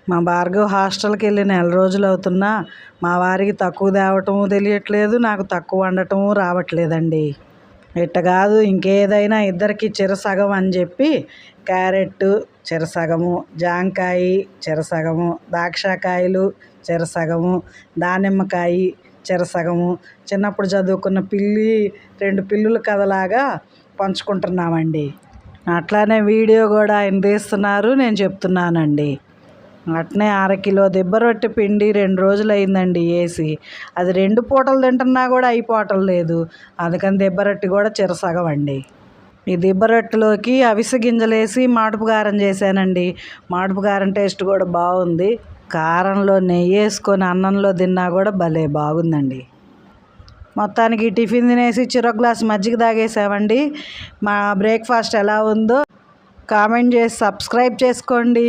మా భార్గవ్ హాస్టల్కి వెళ్ళి నెల రోజులు అవుతున్నా మా వారికి తక్కువ తేవటము తెలియట్లేదు, నాకు తక్కువ వండటము రావట్లేదండి. ఇట్ట కాదు ఇంకేదైనా ఇద్దరికి చెరసగం అని చెప్పి క్యారెట్ చెరసగము, జాంకాయ చెరసగము, దాక్షాకాయలు చెరసగము, దానిమ్మకాయ చెరసగము, చిన్నప్పుడు చదువుకున్న పిల్లి 2 పిల్లుల కథలాగా పంచుకుంటున్నామండి. అట్లానే వీడియో కూడా ఆయన తీస్తున్నారు, నేను చెప్తున్నానండి. అట్నే 1/2 కిలో దిబ్బరొట్టె పిండి 2 రోజులు అయిందండి వేసి, అది 2 పూటలు తింటున్నా కూడా అయిపోవటం లేదు. అందుకని దిబ్బరొట్టె కూడా చెరసగం అండి. ఈ దిబ్బరొట్టెలోకి అవిసె గింజలు వేసి మాడుపు కారం చేశానండి. మాడుపు కారం టేస్ట్ కూడా బాగుంది. కారంలో నెయ్యి వేసుకొని అన్నంలో తిన్నా కూడా భలే బాగుందండి. మొత్తానికి టిఫిన్ తినేసి చిరొక గ్లాస్ మజ్జిగ తాగేసామండి. మా బ్రేక్ఫాస్ట్ ఎలా ఉందో కామెంట్ చేసి సబ్స్క్రైబ్ చేసుకోండి.